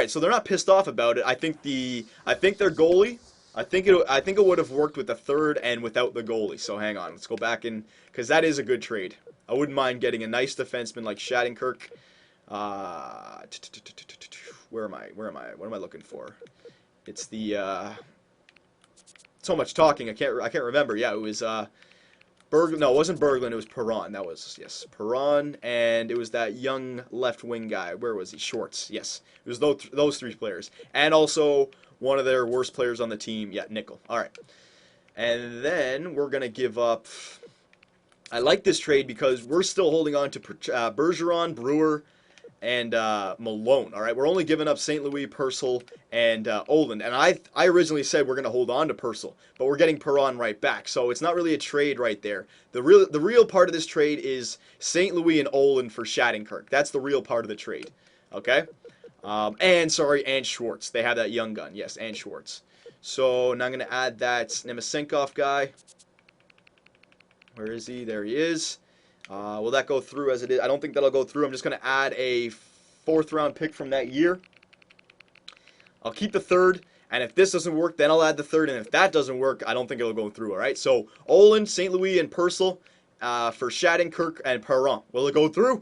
right, so they're not pissed off about it. I think their goalie. I think it would have worked with the third and without the goalie. So hang on, let's go back in because that is a good trade. I wouldn't mind getting a nice defenseman like Shattenkirk. Where am I? Where am I? What am I looking for? It's the so much talking. I can't remember. Yeah, it was No, it wasn't Berglund. It was Perron. That was, yes, Perron, and it was that young left wing guy. Where was he? Schwartz. Yes, it was those three players, and also one of their worst players on the team. Yeah, Nickel. All right, and then we're gonna give up. I like this trade because we're still holding on to Bergeron, Brewer, and Malone. All right, we're only giving up St. Louis, Purcell, and Oland. And I originally said we're going to hold on to Purcell, but we're getting Perron right back. So it's not really a trade right there. The real part of this trade is St. Louis and Oland for Shattenkirk. That's the real part of the trade. Okay, and Schwartz. They have that young gun. Yes, and Schwartz. So now I'm going to add that Nemisenkov guy. Where is he? There he is. Will that go through as it is? I don't think that'll go through. I'm just going to add a 4th round pick from that year. I'll keep the 3rd, and if this doesn't work, then I'll add the 3rd, and if that doesn't work, I don't think it'll go through, all right? So, Oland, St. Louis, and Purcell for Shattenkirk and Perron. Will it go through?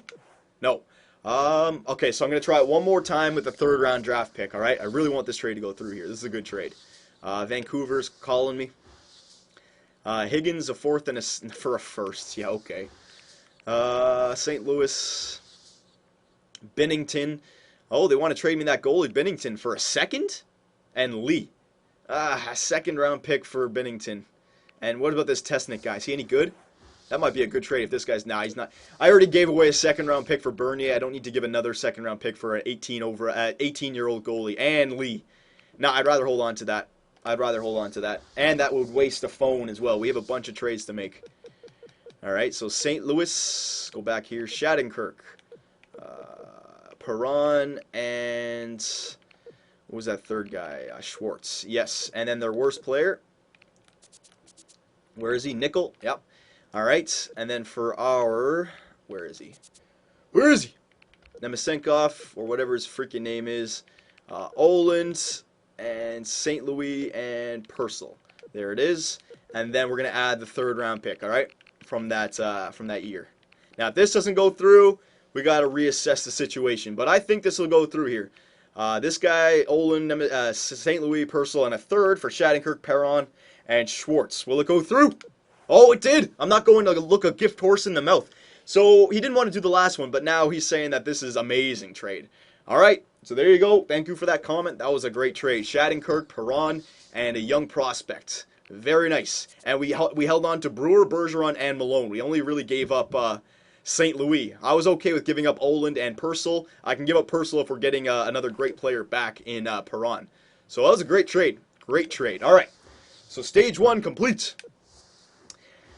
No. Okay, so I'm going to try it one more time with the 3rd round draft pick, all right? I really want this trade to go through here. This is a good trade. Vancouver's calling me. Higgins, a 4th and for a 1st. Yeah, okay. St. Louis, Binnington. Oh, they want to trade me that goalie, Binnington, for a 2nd? And Lee. A 2nd round pick for Binnington. And what about this Tesnick guy? Is he any good? That might be a good trade if this guy's... Nah, he's not. I already gave away a 2nd round pick for Bernier. I don't need to give another 2nd round pick for an 18-year-old goalie. And Lee. Nah, I'd rather hold on to that. And that would waste a phone as well. We have a bunch of trades to make. All right, so St. Louis, go back here, Shattenkirk, Perron, and what was that 3rd guy? Schwartz. Yes, and then their worst player, where is he? Nickel. Yep. All right, and then for our, where is he? Nemisenkov, or whatever his freaking name is, Oland, and St. Louis, and Purcell. There it is, and then we're gonna add the 3rd round pick. All right. From that year. Now, if this doesn't go through, we got to reassess the situation. But I think this will go through here. This guy, Olin, St. Louis, Purcell, and a 3rd for Shattenkirk, Perron, and Schwartz. Will it go through? Oh, it did. I'm not going to look a gift horse in the mouth. So he didn't want to do the last one, but now he's saying that this is amazing trade. All right, so there you go. Thank you for that comment. That was a great trade. Shattenkirk, Perron, and a young prospect. Very nice. And we held on to Brewer, Bergeron, and Malone. We only really gave up St. Louis. I was okay with giving up Oland and Purcell. I can give up Purcell if we're getting another great player back in Perron. So that was a great trade. Great trade. All right. So stage 1 complete.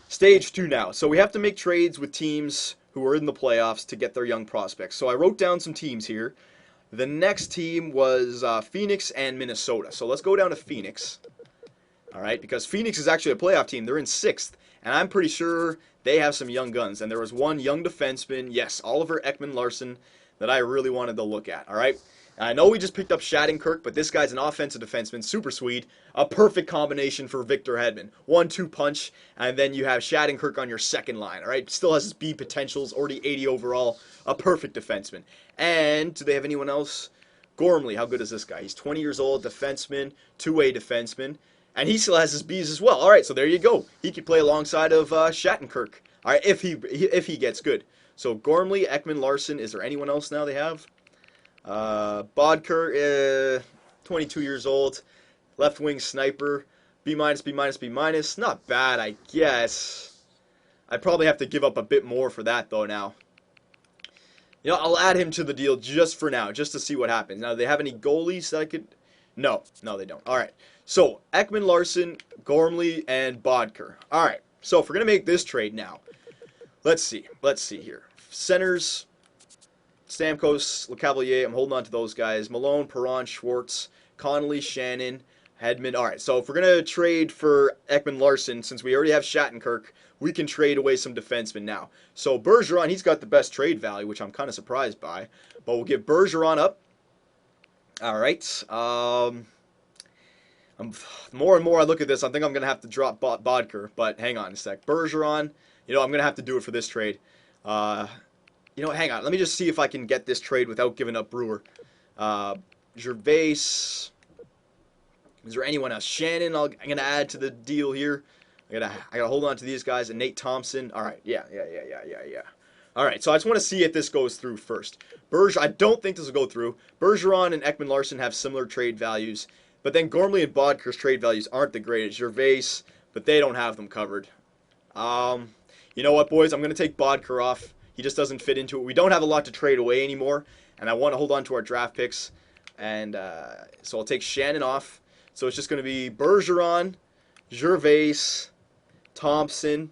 Stage 2 now. So we have to make trades with teams who are in the playoffs to get their young prospects. So I wrote down some teams here. The next team was Phoenix and Minnesota. So let's go down to Phoenix. All right, because Phoenix is actually a playoff team. They're in 6th, and I'm pretty sure they have some young guns. And there was one young defenseman, yes, Oliver Ekman-Larsson, that I really wanted to look at. All right, and I know we just picked up Shattenkirk, but this guy's an offensive defenseman, super Swede, a perfect combination for Victor Hedman. 1-2 punch, and then you have Shattenkirk on your 2nd line. All right, still has his B potentials, already 80 overall, a perfect defenseman. And do they have anyone else? Gormley, how good is this guy? He's 20 years old, defenseman, 2-way defenseman. And he still has his B's as well. All right, so there you go. He could play alongside of Shattenkirk. All right, if he gets good. So Gormley, Ekman-Larsson. Is there anyone else now they have? Bodker, 22 years old, left wing sniper, B minus, B minus, B minus. Not bad, I guess. I probably have to give up a bit more for that though now. You know, I'll add him to the deal just for now, just to see what happens. Now, do they have any goalies that I could? No, they don't. All right. So, Ekman-Larsson, Gormley, and Bodker. All right. So, if we're going to make this trade now, let's see here. Centers, Stamkos, LeCavalier, I'm holding on to those guys. Malone, Perron, Schwartz, Connolly, Shannon, Hedman. All right. So, if we're going to trade for Ekman-Larsson, since we already have Shattenkirk, we can trade away some defensemen now. So, Bergeron, he's got the best trade value, which I'm kind of surprised by. But we'll give Bergeron up All right. More and more I look at this, I think I'm gonna have to drop Bodker. But hang on a sec. Bergeron. I'm gonna have to do it for this trade. Uh, hang on. Let me just see if I can get this trade without giving up Brewer. Uh, Gervais. Is there anyone else? Shannon. I'm gonna add to the deal here. I gotta hold on to these guys and Nate Thompson. All right. Yeah. All right. So I just want to see if this goes through first. I don't think this will go through. Bergeron and Ekman Larson have similar trade values, but then Gormley and Bodker's trade values aren't the greatest. Gervais, but they don't have them covered. You know what, boys? I'm gonna take Bodker off. He just doesn't fit into it. We don't have a lot to trade away anymore, and I want to hold on to our draft picks. And so I'll take Shannon off. So it's just going to be Bergeron, Gervais, Thompson,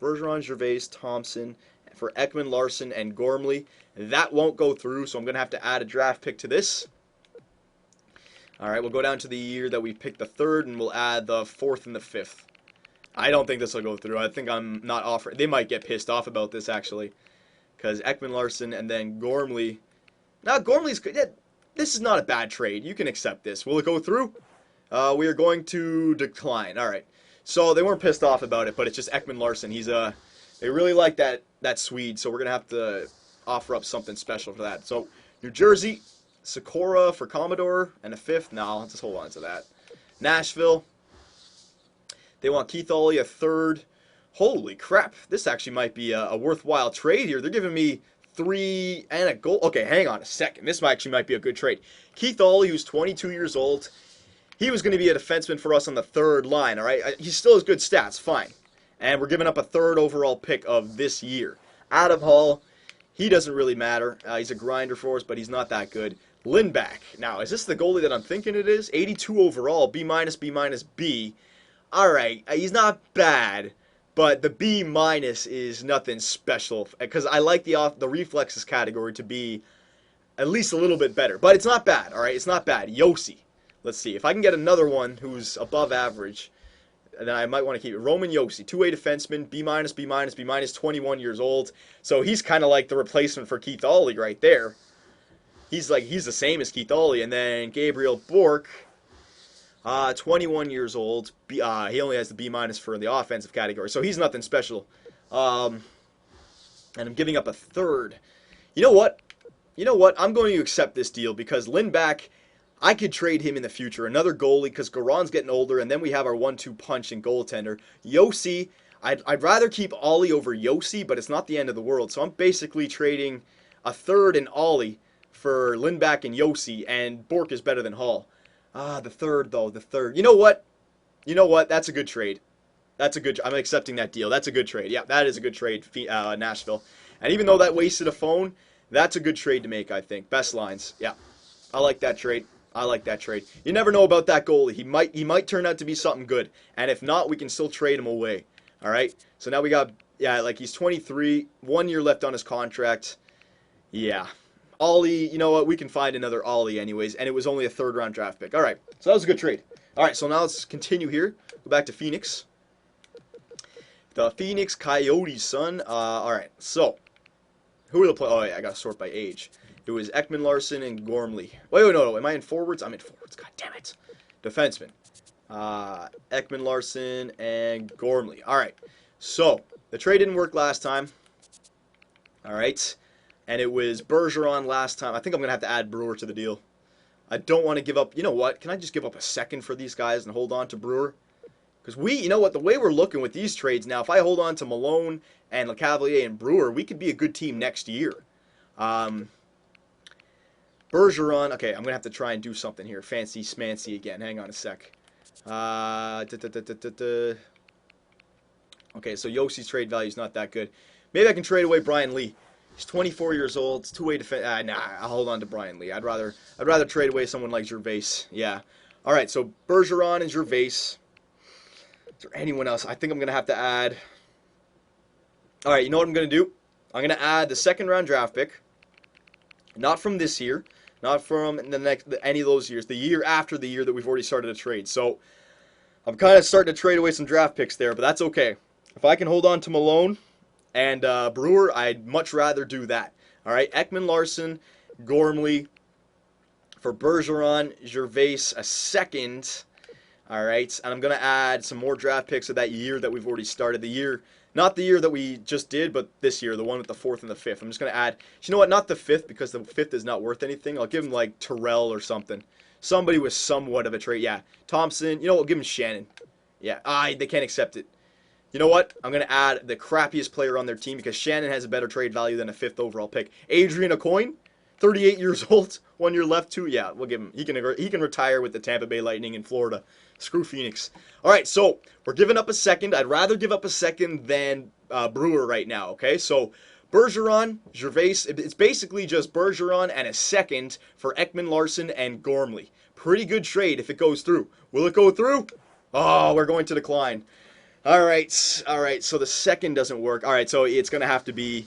Thompson for Ekman, Larson, and Gormley. That won't go through, so I'm going to have to add a draft pick to this. All right, we'll go down to the year that we picked the third, and we'll add the fourth and the fifth. I don't think this will go through. I think I'm not offering. They might get pissed off about this, actually, because Ekman, Larson, and then Gormley. Now, Gormley's good. Yeah, this is not a bad trade. You can accept this. Will it go through? We are going to decline. All right. So they weren't pissed off about it, but it's just Ekman Larson. They really like that Swede, so we're gonna have to offer up something special for that. So New Jersey, Sikora for Commodore and a fifth. No, I'll just hold on to that. Nashville. They want Keith Ollie a third. Holy crap! This actually might be a worthwhile trade here. They're giving me 3 and a goal. Okay, hang on a second. This actually might be a good trade. Keith Ollie, who's 22 years old. He was going to be a defenseman for us on the third line, all right? He still has good stats, fine. And we're giving up a third overall pick of this year. Adam Hall, he doesn't really matter. He's a grinder for us, but he's not that good. Lindback. Now, is this the goalie that I'm thinking it is? 82 overall, B minus, B minus, B. All right, he's not bad, but the B minus is nothing special because I like the reflexes category to be at least a little bit better. But it's not bad, all right? It's not bad. Yossi. Let's see. If I can get another one who's above average, then I might want to keep it. Roman Yossi, two-way defenseman, B minus, B minus, B minus, 21 years old. So he's kind of like the replacement for Keith Ollie right there. He's the same as Keith Ollie. And then Gabriel Bourque, 21 years old. He only has the B minus for the offensive category, so he's nothing special. And I'm giving up a third. You know what? I'm going to accept this deal because Lindback, I could trade him in the future. Another goalie because Garon's getting older, and then we have our 1-2 punch and goaltender. Yossi, I'd rather keep Ollie over Yossi, but it's not the end of the world. So I'm basically trading a third and Ollie for Lindback and Yossi, and Bourque is better than Hall. The third, though. The third. You know what? That's a good trade. I'm accepting that deal. That's a good trade. Yeah, that is a good trade, Nashville. And even though that wasted a phone, that's a good trade to make, I think. Best lines. Yeah, I like that trade. You never know about that goalie. He might turn out to be something good. And if not, we can still trade him away. All right? So now we got, he's 23, 1 year left on his contract. Yeah. Ollie, you know what? We can find another Ollie anyways. And it was only a third-round draft pick. All right. So that was a good trade. All right, so now let's continue here. Go back to Phoenix. The Phoenix Coyotes, son. All right, so who are the players? Oh, yeah, I got to sort by age. It was Ekman Larson and Gormley. Wait, no. Am I in forwards? I'm in forwards. God damn it. Defenseman. Ekman Larson and Gormley. All right. So the trade didn't work last time. All right. And it was Bergeron last time. I think I'm going to have to add Brewer to the deal. I don't want to give up. You know what? Can I just give up a second for these guys and hold on to Brewer? Because you know what? The way we're looking with these trades now, if I hold on to Malone and LeCavalier and Brewer, we could be a good team next year. Bergeron. Okay, I'm going to have to try and do something here. Fancy smancy again. Hang on a sec. Okay, so Yossi's trade value is not that good. Maybe I can trade away Brian Lee. He's 24 years old. It's two-way defense. Nah, I'll hold on to Brian Lee. I'd rather trade away someone like Gervais. Yeah. All right, so Bergeron and Gervais. Is there anyone else? I think I'm going to have to add. All right, you know what I'm going to do? I'm going to add the second-round draft pick. Not from this year. Not from any of those years. The year after the year that we've already started a trade. So I'm kind of starting to trade away some draft picks there, but that's okay. If I can hold on to Malone and Brewer, I'd much rather do that. All right, Ekman Larson, Gormley For Bergeron, Gervais, a second. All right, and I'm going to add some more draft picks of that year that we've already started. The year, not the year that we just did, but this year, the one with the 4th and the 5th. I'm just going to add, you know what, not the 5th because the 5th is not worth anything. I'll give him like Terrell or something. Somebody with somewhat of a trade. Yeah, Thompson. You know what, we'll give him Shannon. Yeah, they can't accept it. You know what? I'm going to add the crappiest player on their team because Shannon has a better trade value than a 5th overall pick. Adrian Aucoin, 38 years old, 1 year left too. Yeah, we'll give him. He can retire with the Tampa Bay Lightning in Florida. Screw Phoenix. All right, so we're giving up a second. I'd rather give up a second than Brewer right now. Okay, so Bergeron, Gervais. It's basically just Bergeron and a second for Ekman Larson and Gormley. Pretty good trade if it goes through. Will it go through? Oh, we're going to decline. All right. So the second doesn't work. All right, so it's gonna have to be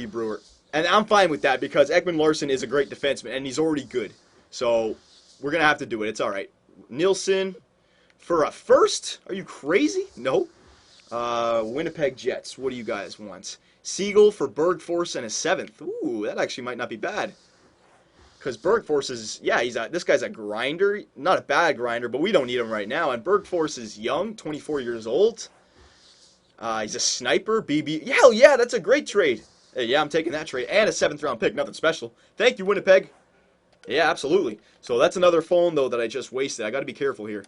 Brewer, and I'm fine with that because Ekman Larson is a great defenseman and he's already good. So we're gonna have to do it. It's all right. Nielsen for a first? Are you crazy? No. Winnipeg Jets. What do you guys want? Siegel for Bergforce and a 7th. Ooh, that actually might not be bad. Because Bergforce is, this guy's a grinder. Not a bad grinder, but we don't need him right now. And Bergforce is young, 24 years old. He's a sniper, BB. Hell yeah, that's a great trade. Hey, yeah, I'm taking that trade. And a 7th round pick, nothing special. Thank you, Winnipeg. Yeah, absolutely. So that's another phone, though, that I just wasted. I got to be careful here.